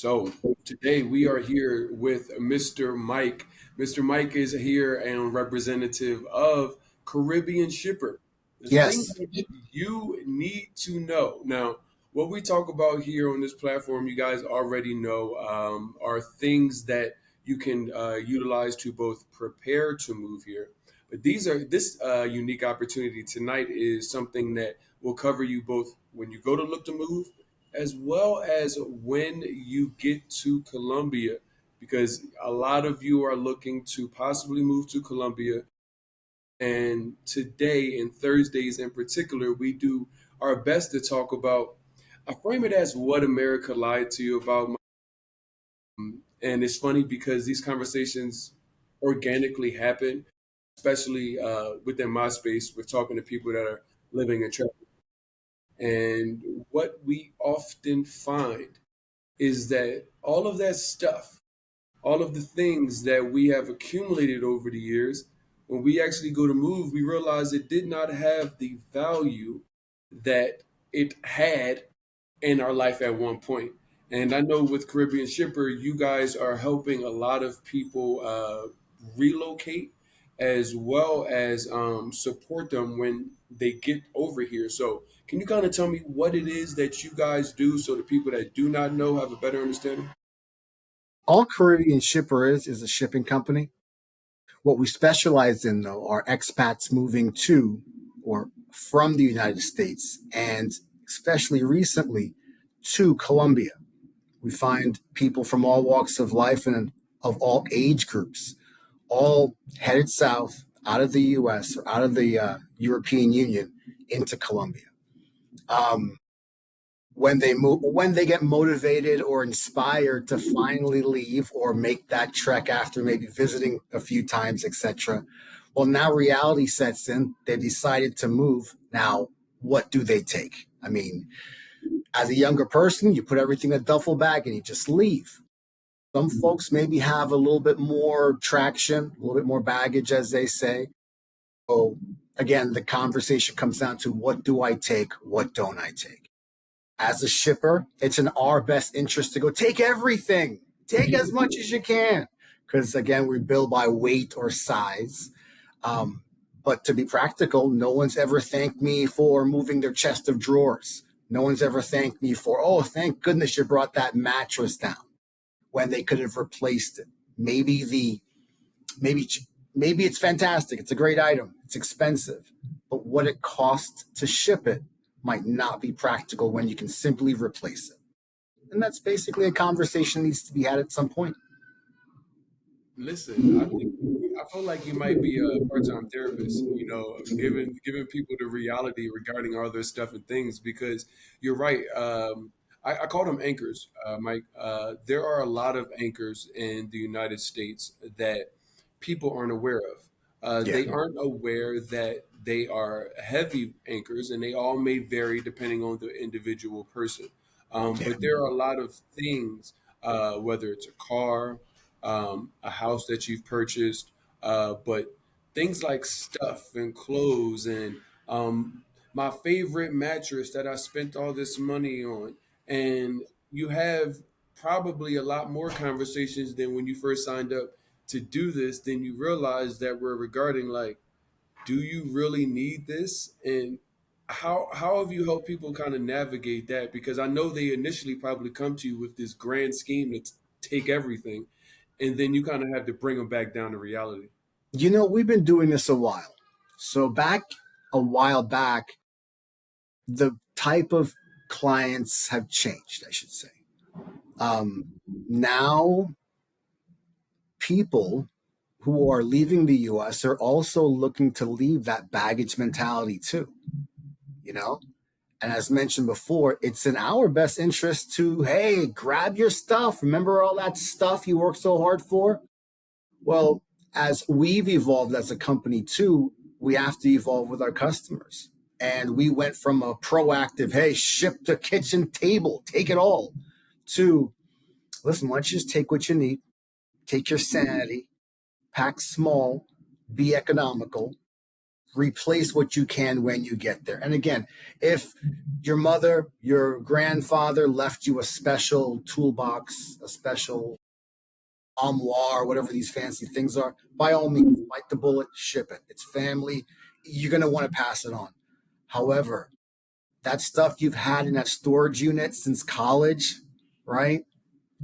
So today we are here with Mr. Mike. Mr. Mike is here and representative of Caribbean Shipper. The thing Yes. that you need to know now, what we talk about here on this platform, you guys already know, are things that you can utilize to both prepare to move here. But this unique opportunity tonight is something that will cover you both when you go to look to move as well as when you get to Colombia, because a lot of you are looking to possibly move to Colombia. And today and Thursdays in particular, we do our best to talk about, I frame it as what America lied to you about. And it's funny because these conversations organically happen, especially within my space. We're talking to people that are living in travel. And what we often find is that all of that stuff, all of the things that we have accumulated over the years, when we actually go to move, we realize it did not have the value that it had in our life at one point. And I know with Caribbean Shipper, you guys are helping a lot of people relocate as well as support them when they get over here. So, can you kind of tell me what it is that you guys do so the people that do not know have a better understanding? All Caribbean Shipper is a shipping company. What we specialize in, though, are expats moving to or from the United States, and especially recently to Colombia. We find people from all walks of life and of all age groups, all headed south out of the U.S. or out of the European Union into Colombia. Um, when they get motivated or inspired to finally leave or make that trek after maybe visiting a few times, etc. Well, now reality sets in. They decided to move. Now, what do they take? I mean, as a younger person, you put everything in a duffel bag and you just leave. Some folks maybe have a little bit more traction, a little bit more baggage, as they say. So again, the conversation comes down to, what do I take? What don't I take? As a shipper, it's in our best interest to go take everything, take as much as you can. Because again, we bill by weight or size. Um, but to be practical, no one's ever thanked me for moving their chest of drawers. No one's ever thanked me for, oh, thank goodness you brought that mattress down, when they could have replaced it. Maybe the maybe maybe it's fantastic. It's a great item. It's expensive, but what it costs to ship it might not be practical when you can simply replace it. And that's basically a conversation that needs to be had at some point. Listen, I feel like you might be a part-time therapist, giving people the reality regarding all this stuff and things, because you're right. I call them anchors, Mike. There are a lot of anchors in the United States that people aren't aware of. Yeah. They aren't aware that they are heavy anchors, and they all may vary depending on the individual person. Yeah. But there are a lot of things, whether it's a car, a house that you've purchased, but things like stuff and clothes and my favorite mattress that I spent all this money on. And you have probably a lot more conversations than when you first signed up to do this. Then you realize that we're regarding like, do you really need this? And how have you helped people kind of navigate that? Because I know they initially probably come to you with this grand scheme to take everything, and then you kind of have to bring them back down to reality. We've been doing this a while. So back a while back, the type of clients have changed, I should say. Now people who are leaving the US are also looking to leave that baggage mentality too, you know? And as mentioned before, it's in our best interest to, hey, grab your stuff. Remember all that stuff you worked so hard for? Well, as we've evolved as a company too, we have to evolve with our customers. And we went from a proactive, hey, ship the kitchen table, take it all, to, listen, why don't you just take what you need, take your sanity, pack small, be economical, replace what you can when you get there. And again, if your mother, your grandfather left you a special toolbox, a special armoire, whatever these fancy things are, by all means, bite the bullet, ship it. It's family. You're going to want to pass it on. However, that stuff you've had in that storage unit since college, right?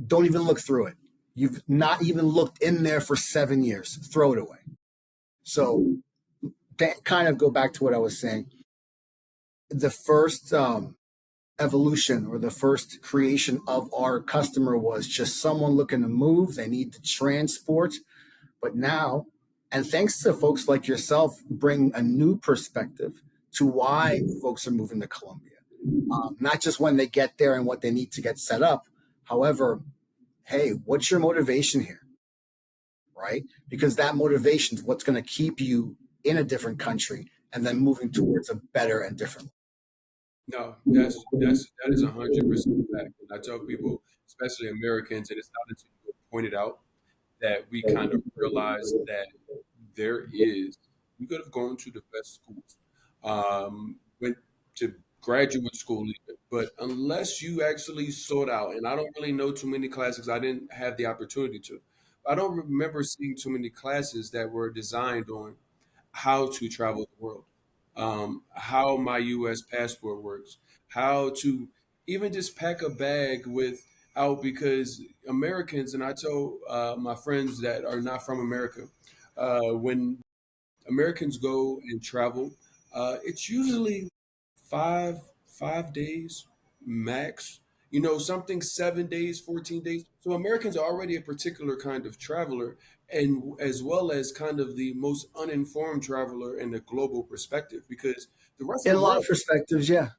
Don't even look through it. You've not even looked in there for 7 years. Throw it away. So that kind of go back to what I was saying. The first evolution or the first creation of our customer was just someone looking to move. They need to transport. But now, and thanks to folks like yourself, bring a new perspective to why folks are moving to Colombia. Not just when they get there and what they need to get set up. However, hey, what's your motivation here? Right? Because that motivation is what's going to keep you in a different country and then moving towards a better and different. No, that is 100% fact. And I tell people, especially Americans, and it's not until you point it out that we kind of realize that there is. We could have gone to the best schools, went to graduate school, even, but unless you actually sought out, and I don't really know too many classes. I didn't have the opportunity to. I don't remember seeing too many classes that were designed on how to travel the world, how my U.S. passport works, how to even just pack a bag without because Americans and I told my friends that are not from America when Americans go and travel, it's usually five days max. You know, something 7 days, 14 days. So Americans are already a particular kind of traveler, and as well as kind of the most uninformed traveler in a global perspective, because the rest of In the a lot world of perspectives, yeah.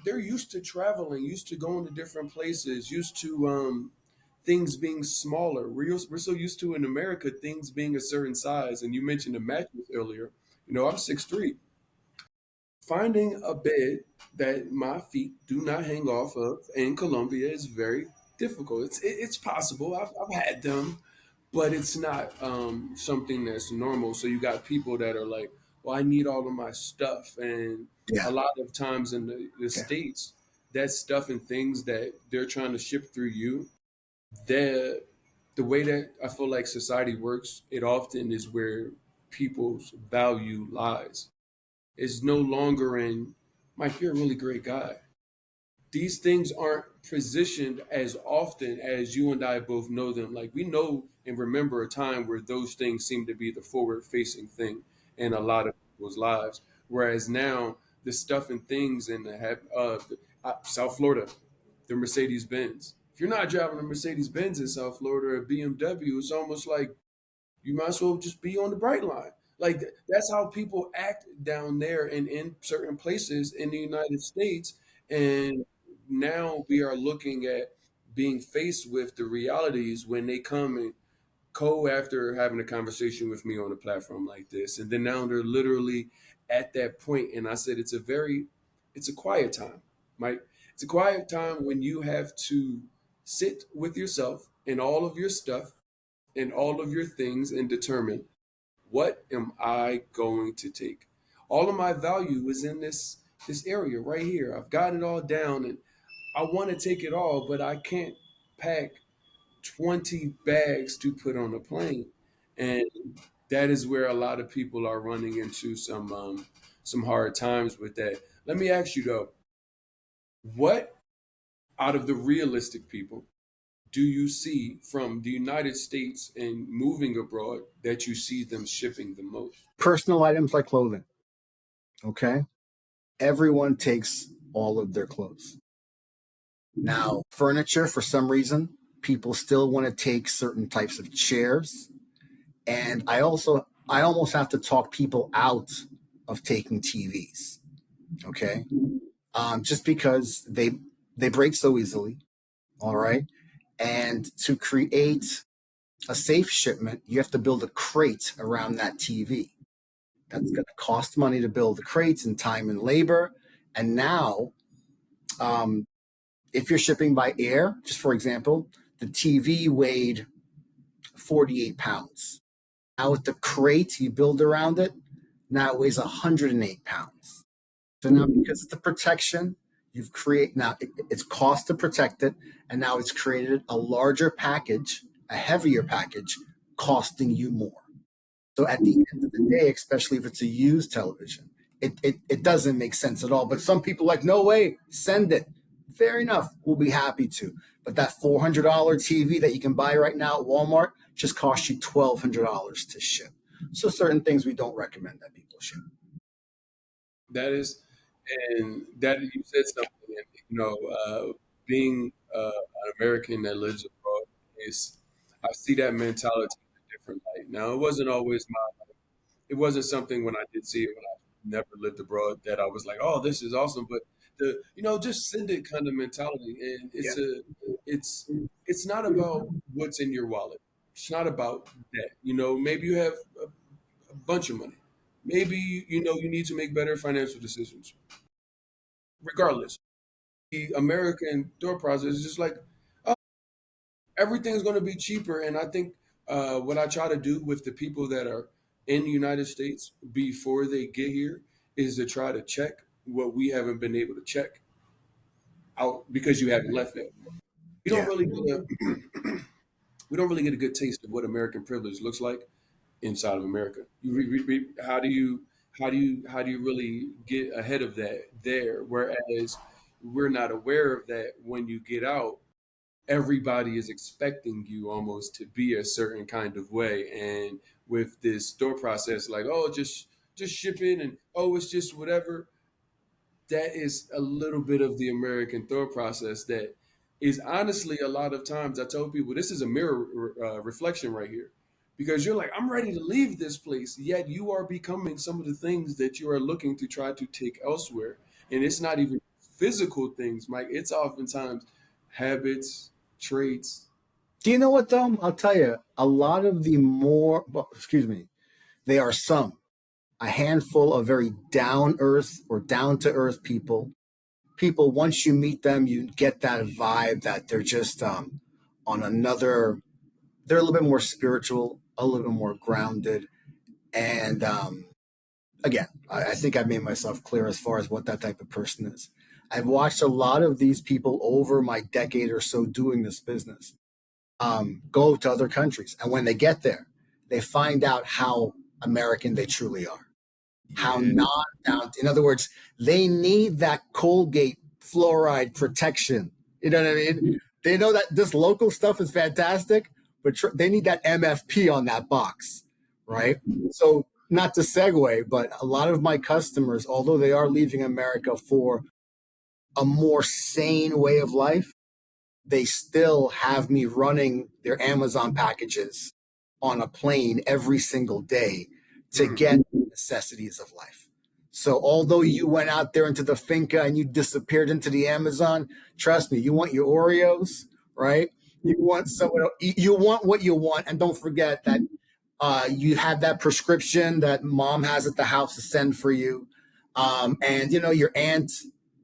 they're used to traveling, used to going to different places, used to things being smaller. We're so used to in America things being a certain size. And you mentioned the mattress earlier. You know, I'm 6'3". Finding a bed that my feet do not hang off of in Colombia is very difficult. It's possible. I've had them, but it's not something that's normal. So you got people that are like, well, I need all of my stuff. And a Yeah. lot of times in the Yeah. States, that stuff and things that they're trying to ship through you, the way that I feel like society works, it often is where people's value lies. It's no longer in, Mike, you're a really great guy. These things aren't positioned as often as you and I both know them. Like we know and remember a time where those things seem to be the forward facing thing in a lot of people's lives. Whereas now the stuff and things in South Florida, the Mercedes Benz. If you're not driving a Mercedes Benz in South Florida or a BMW, it's almost like you might as well just be on the bright line. Like that's how people act down there and in certain places in the United States. And now we are looking at being faced with the realities when they come and after having a conversation with me on a platform like this. And then now they're literally at that point. And I said it's a quiet time, Mike. It's a quiet time when you have to sit with yourself and all of your stuff and all of your things and determine what am I going to take? All of my value is in this area right here. I've got it all down and I want to take it all, but I can't pack 20 bags to put on a plane. And that is where a lot of people are running into some hard times with that. Let me ask you though, what out of the realistic people do you see from the United States and moving abroad that you see them shipping the most? Personal items like clothing. Okay. Everyone takes all of their clothes. Now, furniture, for some reason, people still want to take certain types of chairs. And I almost have to talk people out of taking TVs. Okay. Just because they break so easily. All right. And to create a safe shipment, you have to build a crate around that TV. That's going to cost money to build the crates and time and labor. And now, um, if you're shipping by air, just for example, the TV weighed 48 pounds. Now with the crate you build around it, Now it weighs 108 pounds. So now, because of the protection, it's cost to protect it, and now it's created a larger package, a heavier package, costing you more. So at the end of the day, especially if it's a used television, it doesn't make sense at all. But some people are like, no way, send it. Fair enough, we'll be happy to. But that $400 TV that you can buy right now at Walmart just costs you $1,200 to ship. So certain things we don't recommend that people ship. That is, and that you said something, and being an American that lives abroad is, I see that mentality in a different light. Now, it wasn't something when I did see it when I never lived abroad that I was like, oh, this is awesome. But just send it kind of mentality, and Yeah. it's not about what's in your wallet. It's not about that. Maybe you have a bunch of money. Maybe you need to make better financial decisions. Regardless, the American thought process is just like, oh, everything's going to be cheaper. And I think what I try to do with the people that are in the United States before they get here is to try to check what we haven't been able to check out because you haven't left yet. We don't Yeah. really get a, we don't really get a good taste of what American privilege looks like inside of America. How do you really get ahead of that there? Whereas we're not aware of that when you get out. Everybody is expecting you almost to be a certain kind of way, and with this store process, like, oh, just ship in, and oh, it's just whatever. That is a little bit of the American thought process that is honestly a lot of times I tell people this is a mirror reflection right here because you're like, I'm ready to leave this place, yet you are becoming some of the things that you are looking to try to take elsewhere. And it's not even physical things, Mike. It's oftentimes habits, traits. Do you know what though? I'll tell you, a lot of the more, well, excuse me, they are a handful of very down earth or down to earth people. People, once you meet them, you get that vibe that they're just on another, they're a little bit more spiritual, a little bit more grounded. And again, I think I made myself clear as far as what that type of person is. I've watched a lot of these people over my decade or so doing this business go to other countries. And when they get there, they find out how American they truly are, how Yeah. non down. In other words, they need that Colgate fluoride protection. You know what I mean? They know that this local stuff is fantastic, but they need that MFP on that box, right? So, not to segue, but a lot of my customers, although they are leaving America for a more sane way of life, they still have me running their Amazon packages on a plane every single day to Mm. get the necessities of life. So although you went out there into the finca and you disappeared into the Amazon, trust me, you want your Oreos, right? You want someone, you want what you want, and don't forget that you have that prescription that mom has at the house to send for you. And your aunt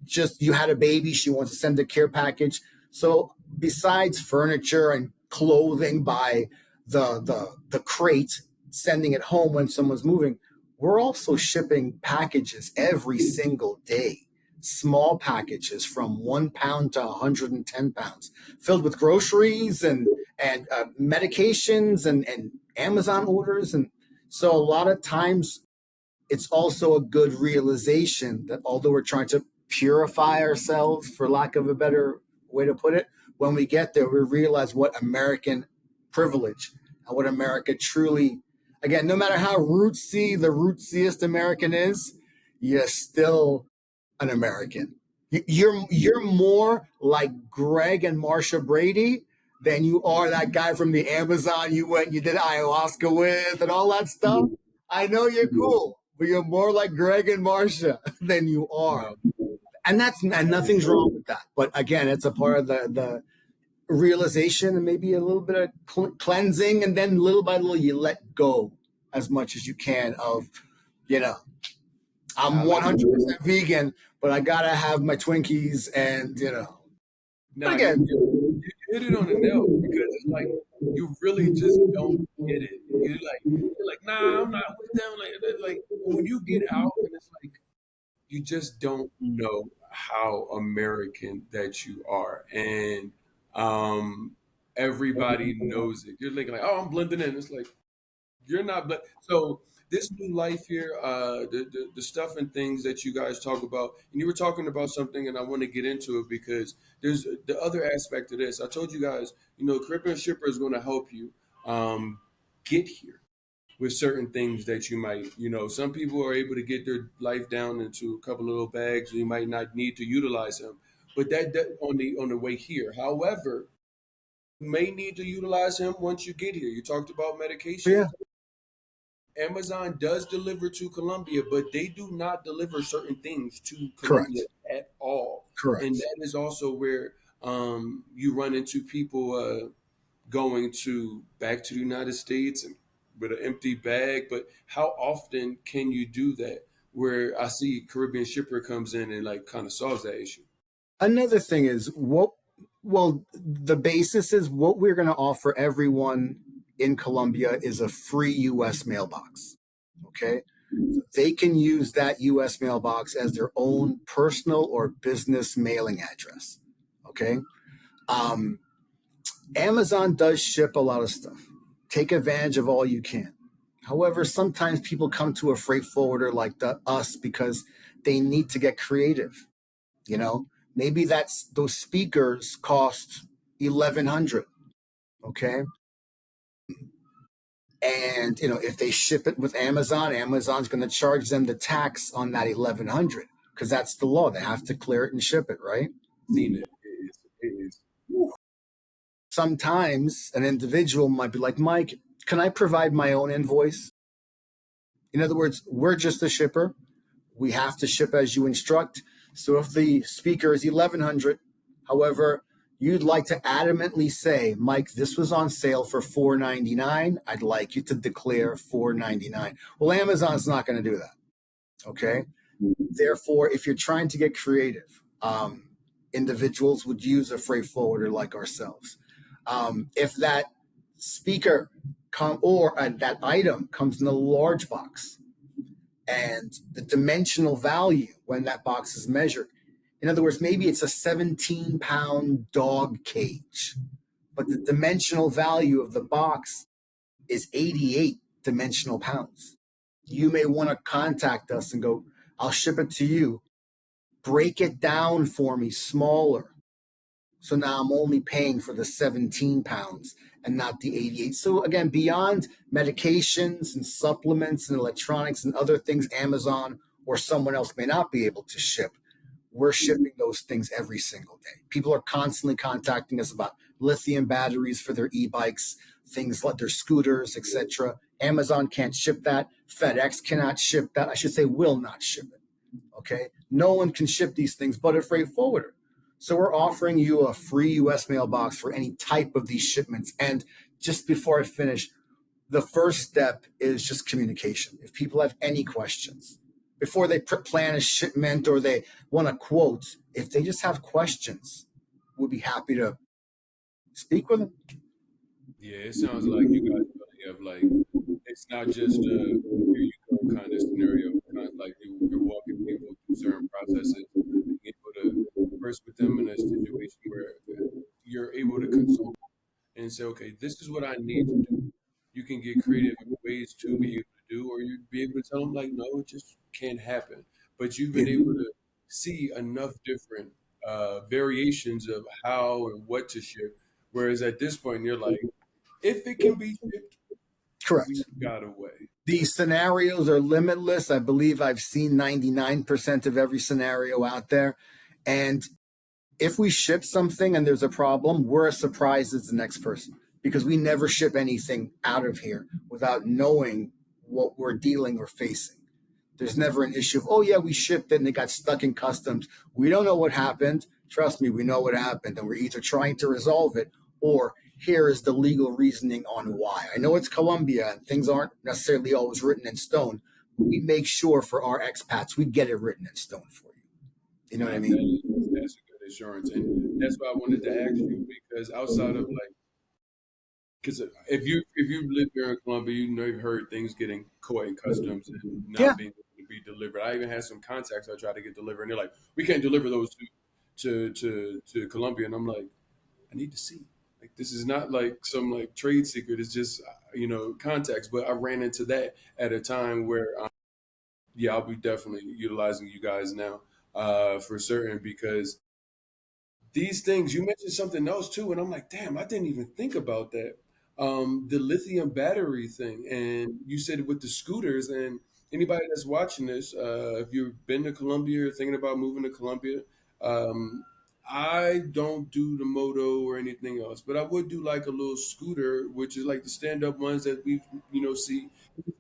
just you had a baby, she wants to send a care package. So besides furniture and clothing by the crate, sending it home when someone's moving, we're also shipping packages every single day. Small packages from 1 pound to 110 pounds, filled with groceries and medications and Amazon orders. And so a lot of times it's also a good realization that although we're trying to purify ourselves, for lack of a better way to put it, when we get there, we realize what American privilege and what America truly, again, no matter how rootsy the rootsiest American is, you're still an American. You're more like Greg and Marsha Brady than you are that guy from the Amazon you went, you did ayahuasca with and all that stuff. I know you're cool, but you're more like Greg and Marsha than you are. Wow. And nothing's wrong with that. But again, it's a part of the realization and maybe a little bit of cleansing, and then little by little you let go as much as you can of, you know, I'm I like that. 100% vegan, but I gotta have my Twinkies and But Now again, you hit it on the nail because it's like you really just don't get it. you're like, nah, I'm not with them. Like when you get out, and it's like you just don't know how American that you are, and um, everybody knows it. You're thinking like, oh, I'm blending in. It's like you're not. So this new life here, the stuff and things that you guys talk about, and you were talking about something, and I want to get into it because there's the other aspect of this. I told you guys, Caribbean Shipper is going to help you get here with certain things that you might, some people are able to get their life down into a couple of little bags. You might not need to utilize them, but that on the way here. However, you may need to utilize him once you get here. You talked about medication. Yeah, Amazon does deliver to Colombia, but they do not deliver certain things to Colombia correct, at all. And correct. that is also where you run into people going to back to the United States and with an empty bag. But how often can you do that? Where I see Caribbean Shipper comes in and like kind of solves that issue. Another thing is what, well, the basis is what we're going to offer everyone in Colombia is a free US mailbox. Okay. They can use that US mailbox as their own personal or business mailing address. Okay. Um, Amazon does ship a lot of stuff. Take advantage of all you can. However, sometimes people come to a freight forwarder like us because they need to get creative. You know, maybe that's those speakers cost 1,100. Okay, and if they ship it with Amazon, Amazon's going to charge them the tax on that 1,100 because that's the law. They have to clear it and ship it, right? Seen it. It is. Whew. Sometimes an individual might be like, Mike, can I provide my own invoice? In other words, we're just a shipper. We have to ship as you instruct. So if the speaker is 1,100, however, you'd like to adamantly say, Mike, this was on sale for $4.99. I'd like you to declare $4.99. Well, Amazon's not going to do that. Okay. Therefore, if you're trying to get creative, individuals would use a freight forwarder like ourselves. If that speaker or that item comes in a large box, and the dimensional value when that box is measured. In other words, maybe it's a 17-pound dog cage, but the dimensional value of the box is 88 dimensional pounds. You may want to contact us and go, I'll ship it to you. Break it down for me smaller. So now I'm only paying for the 17 pounds and not the 88. So again, beyond medications and supplements and electronics and other things Amazon or someone else may not be able to ship, we're shipping those things every single day. People are constantly contacting us about lithium batteries for their e-bikes, things like their scooters, etc. Amazon can't ship that. FedEx cannot ship that. I should say will not ship it. Okay. No one can ship these things but a freight forwarder. So we're offering you a free US mailbox for any type of these shipments. And just before I finish, the first step is just communication. If people have any questions before they plan a shipment or they want a quote, if they just have questions, we'll be happy to speak with them. Yeah, it sounds like you guys really have like it's not just a here you go kind of scenario. Kind of like you're walking people through certain processes, being able to converse with them in a situation where you're able to consult and say, okay, this is what I need to do. You can get creative in ways to be able to do, or you'd be able to tell them like, no, it just can't happen. But you've been able to see enough different variations of how and what to ship. Whereas at this point, you're like, if it can be shipped, we Correct. got a way. The scenarios are limitless. I believe I've seen 99% of every scenario out there. And if we ship something and there's a problem, we're as surprised as the next person because we never ship anything out of here without knowing what we're dealing or facing. There's never an issue of, oh, yeah, we shipped it and it got stuck in customs. We don't know what happened. Trust me, we know what happened. And we're either trying to resolve it or here is the legal reasoning on why. I know it's Colombia and things aren't necessarily always written in stone, but we make sure for our expats, we get it written in stone for you. You know what I Nah, mean? that's a good assurance, and that's why I wanted to ask you because outside of like because if you live here in Colombia, you know you've heard things getting caught in customs and Yeah, not being able to be delivered. I even had some contacts I tried to get delivered, and they're like, "We can't deliver those to Colombia," and I'm like, "I need to see." Like this is not like some like trade secret. It's just contacts. But I ran into that at a time where yeah, I'll be definitely utilizing you guys now for certain because these things you mentioned something else too, and I'm like, damn, I didn't even think about that. The lithium battery thing, and you said with the scooters, and anybody that's watching this, if you've been to Colombia or thinking about moving to Colombia, um, I don't do the moto or anything else, but I would do like a little scooter, which is like the stand-up ones that we see.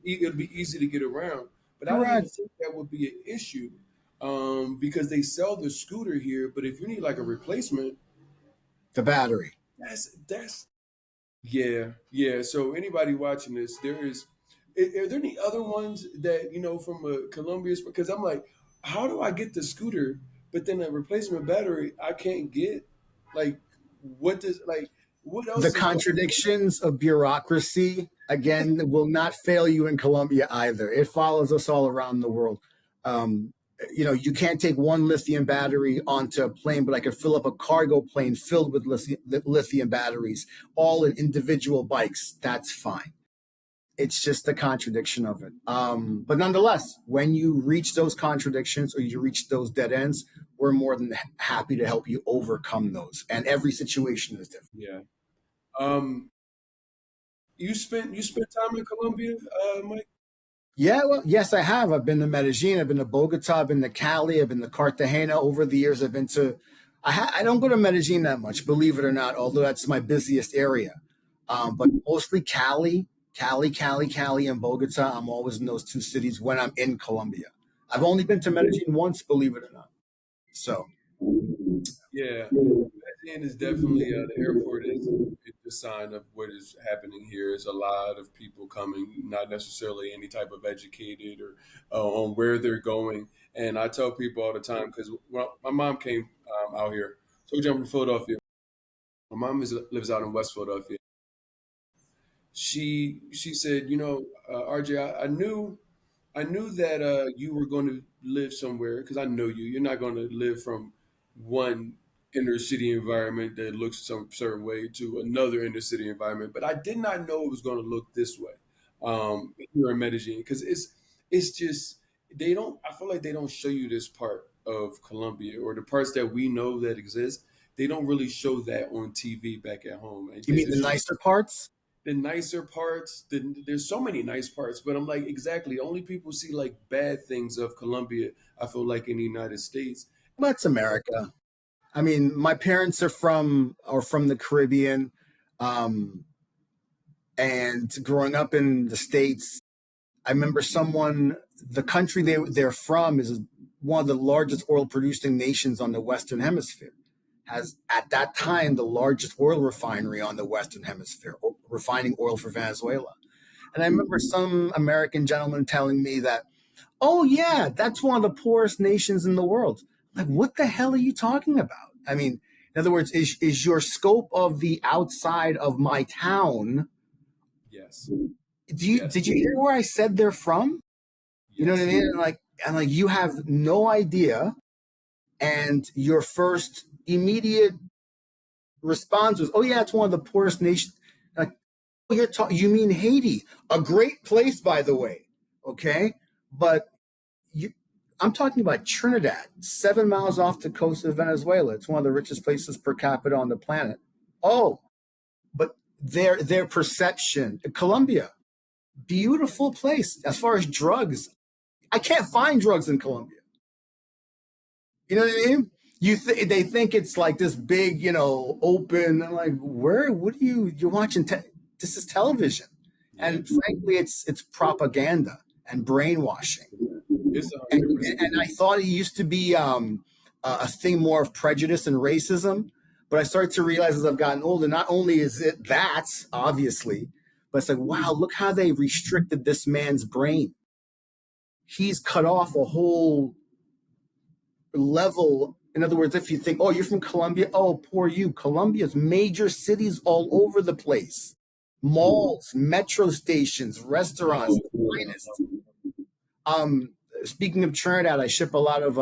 It'll be easy to get around, but I didn't even correct. think that would be an issue because they sell the scooter here. But if you need like a replacement, The battery. that's yeah, yeah. So anybody watching this, there is. Are there any other ones that from a Colombia's? Because I'm like, how do I get the scooter, but then a replacement battery I can't get? Like, what The else is going contradictions of bureaucracy again will not fail you in Colombia either. It follows us all around the world. Um, you can't take one lithium battery onto a plane, but I could fill up a cargo plane filled with lithium batteries, all in individual bikes. That's fine. It's just the contradiction of it. But nonetheless, when you reach those contradictions or you reach those dead ends, we're more than happy to help you overcome those. And every situation is different. Yeah. Um, you spent time in Colombia, Mike? Yeah, well, yes, I have. I've been to Medellin, I've been to Bogota, I've been to Cali, I've been to Cartagena. Over the years, I've been to. I don't go to Medellin that much, believe it or not, although that's my busiest area. But mostly Cali, and Bogota. I'm always in those two cities when I'm in Colombia. I've only been to Medellin once, believe it or not. So Yeah. Medellin is definitely the airport is the sign of what is happening here. Is a lot of people coming, not necessarily any type of educated or on where they're going. And I tell people all the time because my mom came out here. Told you I'm from Philadelphia. My mom lives out in West Philadelphia. She said, RJ, I knew that you were going to live somewhere because I know you. You're not going to live from one inner city environment that looks some certain way to another inner city environment. But I did not know it was going to look this way here in Medellin because it's just they don't. I feel like they don't show you this part of Colombia or the parts that we know that exist. They don't really show that on TV back at home. you mean the It's nicer parts? the nicer parts. There's so many nice parts, but I'm like, exactly. Only people see like bad things of Colombia. I feel like in the United States. Well, that's America. I mean, my parents are from the Caribbean, um, and growing up in the states, I remember the country they're from is one of the largest oil producing nations on the Western Hemisphere. Has at that time the largest oil refinery on the Western Hemisphere, refining oil for Venezuela. And I remember some American gentleman telling me that, oh yeah, that's one of the poorest nations in the world. Like, what the hell are you talking about? I mean, in other words, is your scope of the outside of my town? Yes, Did yes, you hear where I said they're from? You know what I yes, mean? And like you have no idea, and your first immediate response was, "Oh yeah, it's one of the poorest nations." Like, oh, you mean Haiti, a great place, by the way, okay? But you, I'm talking about Trinidad, 7 miles off the coast of Venezuela. It's one of the richest places per capita on the planet. Oh, but their perception, Colombia, beautiful place as far as drugs. I can't find drugs in Colombia. You know what I mean? They think it's like this big, open. I'm like, where? What are you're watching? This is television, yeah. and frankly, it's propaganda and brainwashing. It's a And, hundred percent. and I thought it used to be a thing more of prejudice and racism, but I started to realize as I've gotten older, not only is it that obviously, but it's like, wow, look how they restricted this man's brain. He's cut off a whole level. In other words, if you think, oh, you're from Colombia, oh, poor you. Colombia's major cities all over the place. malls, metro stations, restaurants, Love, the love, finest. love. Um, Speaking of Trinidad, I ship a lot of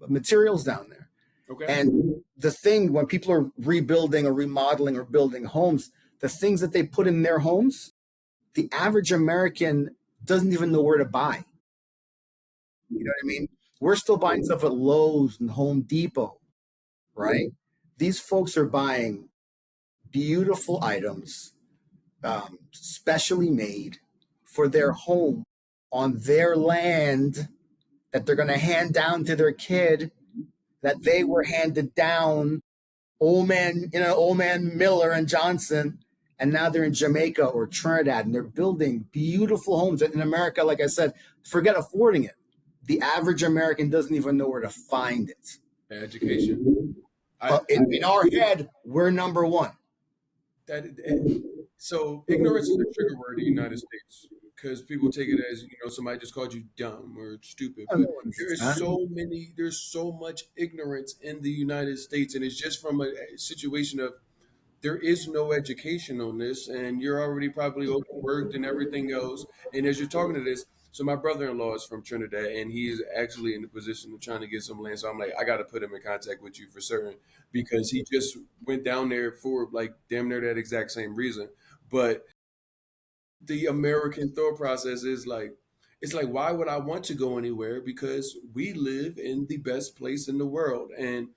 materials down there. Okay. And the thing when people are rebuilding or remodeling or building homes, the things that they put in their homes, the average American doesn't even know where to buy. You know what I mean? We're still buying stuff at Lowe's and Home Depot, right? These folks are buying beautiful items, specially made for their home on their land that they're going to hand down to their kid, that they were handed down, old man Miller and Johnson, and now they're in Jamaica or Trinidad and they're building beautiful homes. In America, like I said, forget affording it. The average American doesn't even know where to find it. Education. I, But in our head, we're number one. that so ignorance is a trigger word in the United States because people take it as somebody just called you dumb or stupid. Oh, But no one there says is that. there's so much ignorance in the United States, and it's just from a situation of there is no education on this, and you're already probably overworked and everything else. And as you're talking to this, so my brother-in-law is from Trinidad, and he's actually in the position of trying to get some land. So I'm like, I got to put him in contact with you for certain because he just went down there for like damn near that exact same reason. But the American thought process is like, it's like, why would I want to go anywhere? Because we live in the best place in the world. And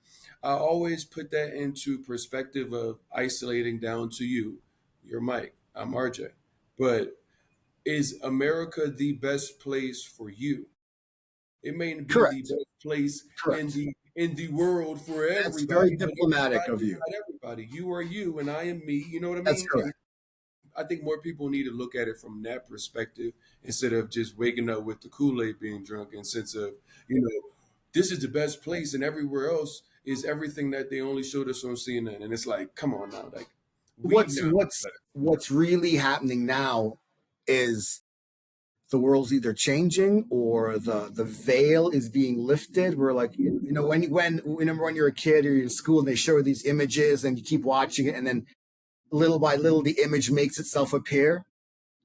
I always put that into perspective of isolating down to you. You're Mike, I'm RJ. But is America the best place for you? It may be the Correct. best place Correct. in the world for That's very everybody, but diplomatic everybody of is you. not everybody. You are you and I am me. You know what I That's mean? And correct. I think more people need to look at it from that perspective instead of just waking up with the Kool-Aid being drunk and sense of, you know, this is the best place and everywhere else is everything that they only showed us on CNN. And it's like, come on now, like we What's know what's better. what's really happening now is the world's either changing or the veil is being lifted. We're like, when remember when you're a kid or you're in school and they show these images and you keep watching it and then little by little the image makes itself appear.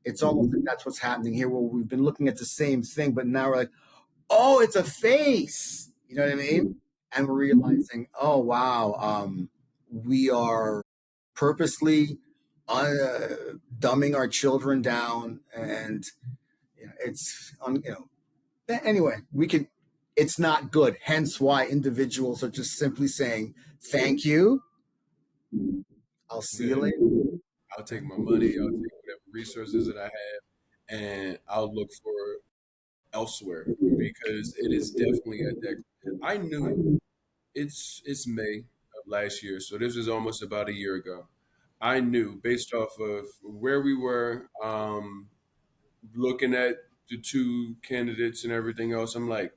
It's almost like that's what's happening here, where we've been looking at the same thing, but now we're like, oh, it's a face. You know what I mean? And we're realizing, oh wow, we are purposely dumbing our children down, and it's anyway. We could. It's not good. Hence why individuals are just simply saying, "Thank you. I'll see you Yeah, later." I'll take my money, I'll take whatever resources that I have, and I'll look for elsewhere because it is definitely at that. I knew it's May of last year, so this was almost about a year ago. I knew based off of where we were, looking at the two candidates and everything else. I'm like,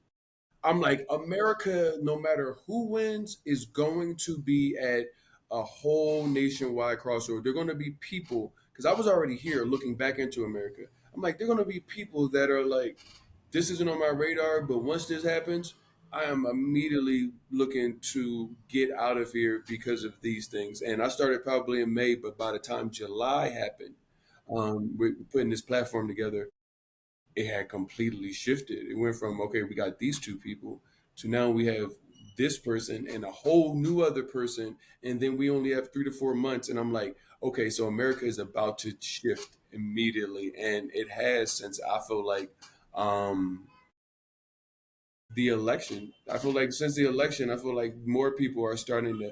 America, no matter who wins, is going to be at a whole nationwide crossroad. They're going to be people, because I was already here looking back into America. I'm like, they're going to be people that are like, this isn't on my radar, but once this happens, I am immediately looking to get out of here because of these things. And I started probably in May, but by the time July happened, with putting this platform together, it had completely shifted. It went from, okay, we got these two people to now we have this person and a whole new other person. And then we only have 3 to 4 months. And I'm like, okay, so America is about to shift immediately. And it has since I feel like um, the election. I feel like since the election, I feel like more people are starting to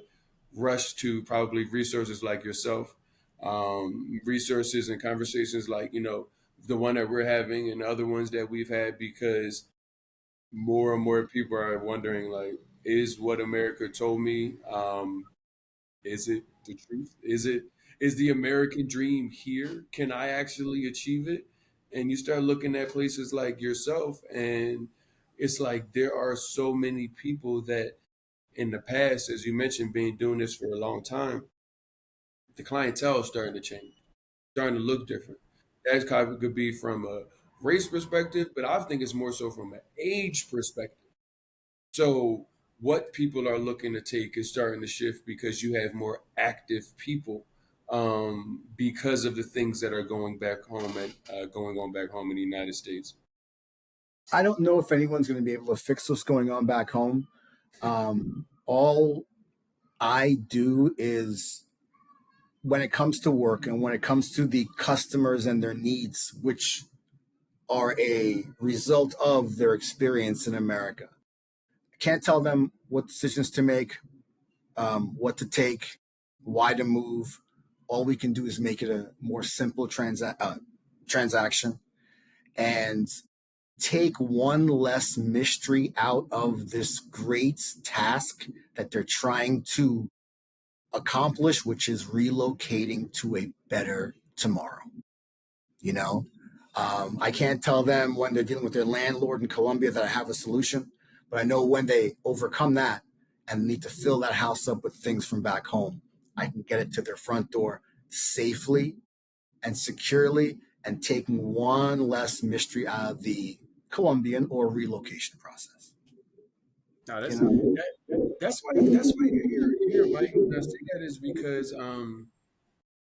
rush to probably resources like yourself, resources and conversations like, the one that we're having and other ones that we've had because more and more people are wondering like, is what America told me, is it the truth? Is the American dream here? Can I actually achieve it? And you start looking at places like yourself, and it's like there are so many people that in the past, as you mentioned, being doing this for a long time, the clientele is starting to change, starting to look different. That could be from a race perspective, but I think it's more so from an age perspective. So what people are looking to take is starting to shift because you have more active people because of the things that are going on back home in the United States. I don't know if anyone's going to be able to fix what's going on back home. All I do is when it comes to work and when it comes to the customers and their needs, which are a result of their experience in America. I can't tell them what decisions to make, what to take, why to move. All we can do is make it a more simple transaction and take one less mystery out of this great task that they're trying to accomplish, which is relocating to a better tomorrow. You know, I can't tell them when they're dealing with their landlord in Colombia that I have a solution, but I know when they overcome that and need to fill that house up with things from back home, I can get it to their front door safely and securely and taking one less mystery out of the Colombian or relocation process. Now You that's know, that's why you're here, Mike. And I say that is because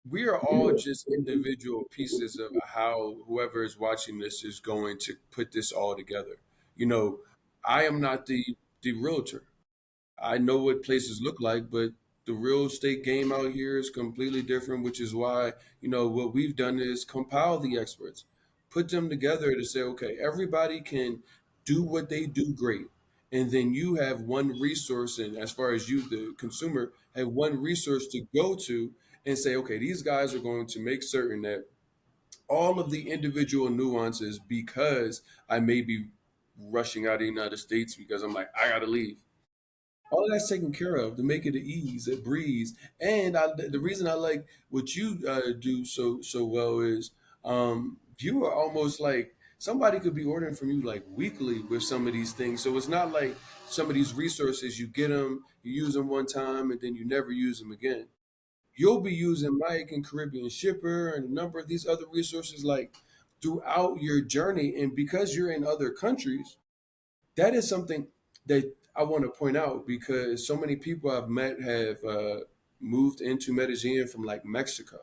we are all just individual pieces of how whoever is watching this is going to put this all together. You know, I am not the realtor. I know what places look like, but the real estate game out here is completely different, which is why, what we've done is compile the experts, put them together to say, okay, everybody can do what they do great. And then you have one resource, and as far as you, the consumer, have one resource to go to and say, okay, these guys are going to make certain that all of the individual nuances, because I may be rushing out of the United States because I'm like, I gotta leave, all of that's taken care of to make it an ease, a breeze. And the reason I like what you do so well is you are almost like somebody could be ordering from you like weekly with some of these things. So it's not like some of these resources you get them, you use them one time, and then you never use them again. You'll be using Mike and Caribbean Shipper and a number of these other resources like throughout your journey. And because you're in other countries, that is something that I want to point out because so many people I've met have moved into Medellin from like Mexico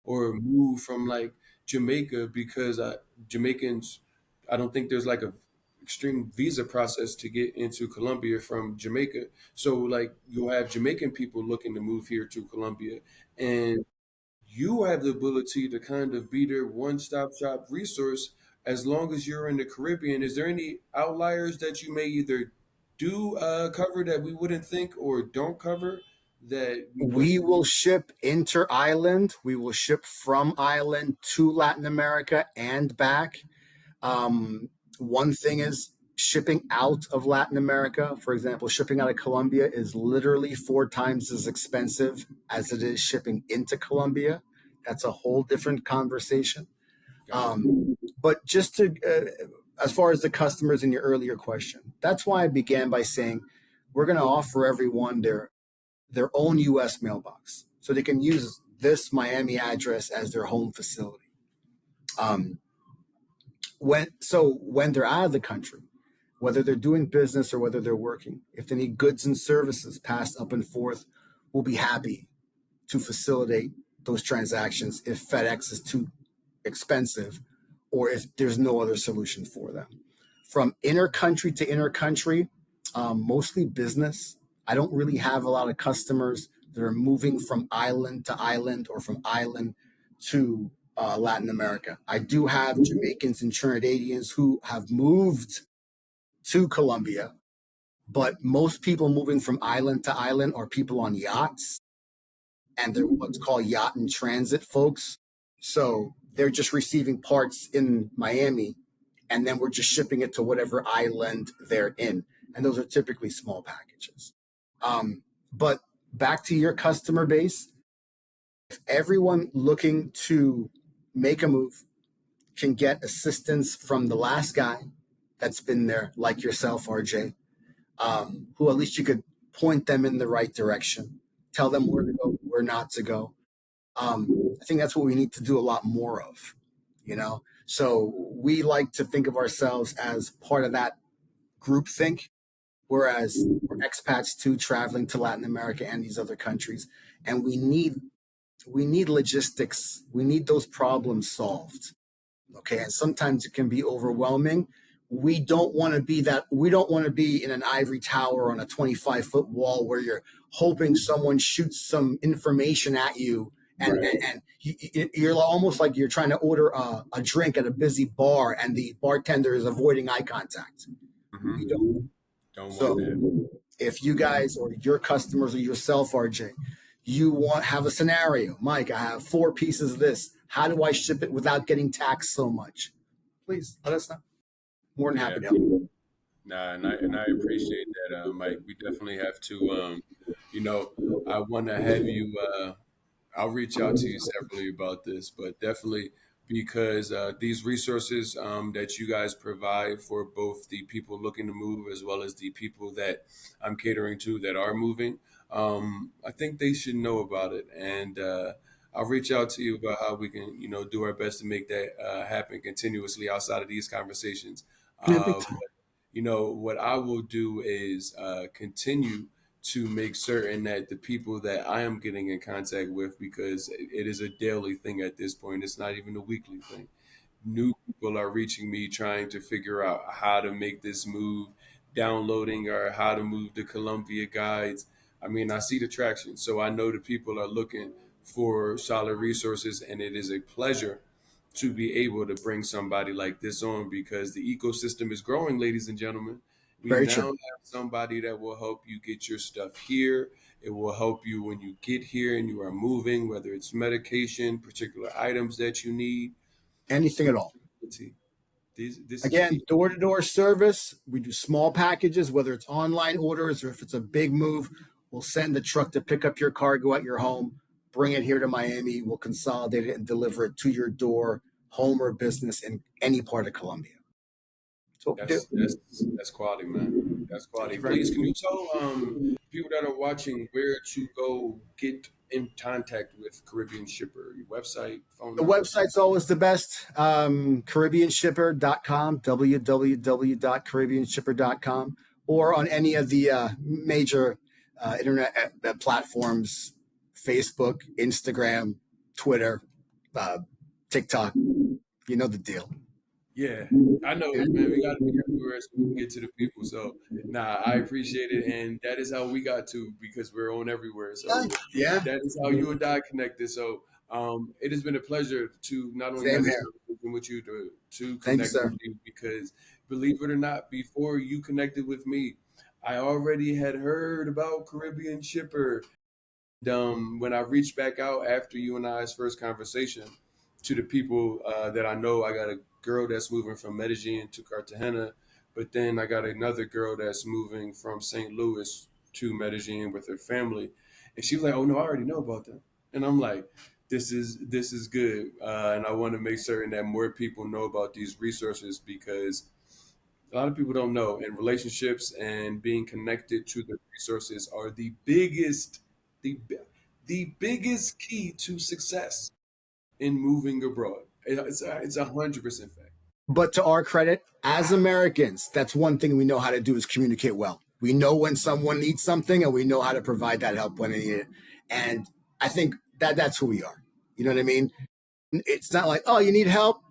or moved from like Jamaica because Jamaicans, I don't think there's like a extreme visa process to get into Colombia from Jamaica. So like you'll have Jamaican people looking to move here to Colombia, and you have the ability to kind of be their one-stop shop resource as long as you're in the Caribbean. Is there any outliers that you may either do cover that we wouldn't think or don't cover that we would? we will ship inter island, we will ship from island to Latin America and back. One thing is shipping out of Latin America, for example, shipping out of Colombia is literally 4 times as expensive as it is shipping into Colombia. That's a whole different conversation. Got it. But just to, as far as the customers in your earlier question, that's why I began by saying we're going to offer everyone their own U.S. mailbox, so they can use this Miami address as their home facility. Um, when they're out of the country, whether they're doing business or whether they're working, if they need goods and services passed up and forth, we'll be happy to facilitate those transactions if FedEx is too expensive or if there's no other solution for them. From inner country to inner country, mostly business. I don't really have a lot of customers that are moving from island to island or from island to Latin America. I do have Jamaicans and Trinidadians who have moved to Colombia, but most people moving from island to island are people on yachts and they're what's called yacht in transit folks. So they're just receiving parts in Miami and then we're just shipping it to whatever island they're in. And those are typically small packages. But back to your customer base, if everyone looking to make a move can get assistance from the last guy that's been there, like yourself, RJ, who at least you could point them in the right direction, tell them where to go, where not to go. I think that's what we need to do a lot more of, you know? So we like to think of ourselves as part of that group think, whereas we're expats too, traveling to Latin America and these other countries. And we need We need logistics. We need those problems solved. Okay. And sometimes it can be overwhelming. We don't want to be in an ivory tower on a 25-foot wall where you're hoping someone shoots some information at you. Right. And you're almost like you're trying to order a drink at a busy bar and the bartender is avoiding eye contact. We Hmm. don't. Don't want that. So if you guys or your customers or yourself, RJ, you want have a scenario, Mike, I have 4 pieces of this. How do I ship it without getting taxed so much? Please let us know. More than Yeah. happy to help. Nah, and I appreciate that, Mike. We definitely have to, you know, I want to have you. I'll reach out to you separately about this, but definitely because these resources that you guys provide for both the people looking to move as well as the people that I'm catering to that are moving, I think they should know about it. And I'll reach out to you about how we can, do our best to make that happen continuously outside of these conversations. Yeah, big Uh, time. what I will do is continue to make certain that the people that I am getting in contact with, because it is a daily thing at this point, it's not even a weekly thing. New people are reaching me trying to figure out how to make this move, downloading or how to move the Colombia guides. I mean, I see the traction, so I know the people are looking for solid resources, and it is a pleasure to be able to bring somebody like this on because the ecosystem is growing, ladies and gentlemen. We Very now true. have somebody that will help you get your stuff here. It will help you when you get here and you are moving, whether it's medication, particular items that you need. Anything at all. This is Again, key. door to door service. We do small packages, whether it's online orders or if it's a big move. We'll send the truck to pick up your cargo at your home, bring it here to Miami. We'll consolidate it and deliver it to your door, home or business in any part of Colombia. That's what we do. That's quality, man. That's Thank quality. you very Please, much. can you tell people that are watching where to go get in contact with Caribbean Shipper? Your website, phone The number. website's always the best. CaribbeanShipper.com, www.caribbeanshipper.com, or on any of the major internet platforms: Facebook, Instagram, Twitter, uh, TikTok. You know the deal. Yeah, I know, man. We got to be everywhere so we can get to the people. So, nah, I appreciate it, and that is how we got to because we're on everywhere. So Yeah, that is how you and I connected. So, it has been a pleasure to not only same have this here. conversation with you, to Thank you, connect with sir. you, because believe it or not, before you connected with me, I already had heard about Caribbean Shipper. When I reached back out after you and I's first conversation to the people that I know, I got a girl that's moving from Medellin to Cartagena, but then I got another girl that's moving from St. Louis to Medellin with her family, and she was like, "Oh no, I already know about them," and I'm like, "This is good," and I want to make certain that more people know about these resources because a lot of people don't know, and relationships and being connected to the resources are the the biggest key to success in moving abroad. It's 100% fact. But to our credit, as Americans, that's one thing we know how to do is communicate well. We know when someone needs something and we know how to provide that help when they need it. And I think that's who we are. You know what I mean? It's not like, oh, you need help,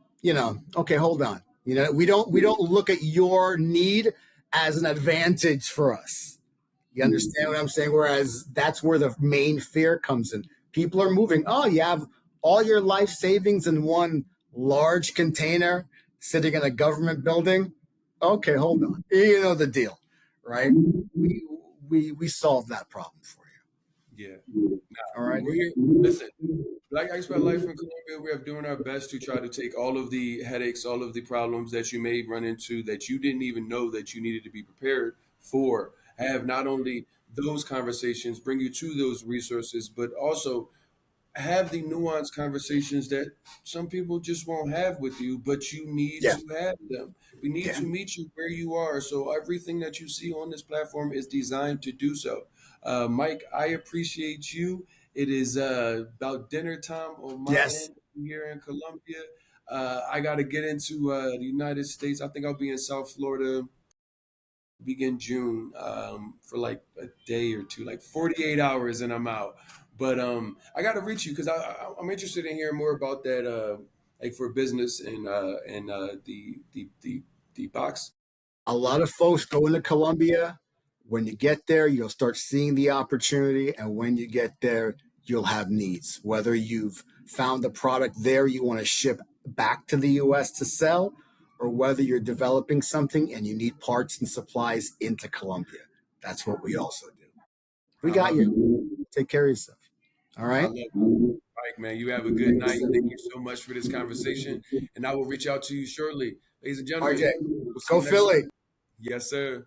okay, hold on. We don't look at your need as an advantage for us. You understand what I'm saying? Whereas that's where the main fear comes in. People are moving. Oh, you have all your life savings in one large container sitting in a government building. Okay, hold on. You know the deal, right? We we solve that problem for Yeah. you. All right. We're here. Listen, Black Expert Life in Colombia, we are doing our best to try to take all of the headaches, all of the problems that you may run into that you didn't even know that you needed to be prepared for. Have not only those conversations, bring you to those resources, but also have the nuanced conversations that some people just won't have with you, but you need Yeah. to have them. We need Yeah. to meet you where you are. So everything that you see on this platform is designed to do so. Mike, I appreciate you. It is about dinner time on my Yes. end here in Colombia. I got to get into the United States. I think I'll be in South Florida begin June for like a day or two, like 48 hours, and I'm out. But I got to reach you because I'm interested in hearing more about that, like for business and the box. A lot of folks go into Colombia. When you get there, you'll start seeing the opportunity. And when you get there, you'll have needs. Whether you've found the product there you want to ship back to the US to sell, or whether you're developing something and you need parts and supplies into Colombia. That's what we also do. We I got love it. you. Take care of yourself. All I right. love it. Mike, man. You have a good night. Thank you so much for this conversation, and I will reach out to you shortly, ladies and RJ, gentlemen. We'll see go you next Philly. time. Yes, sir.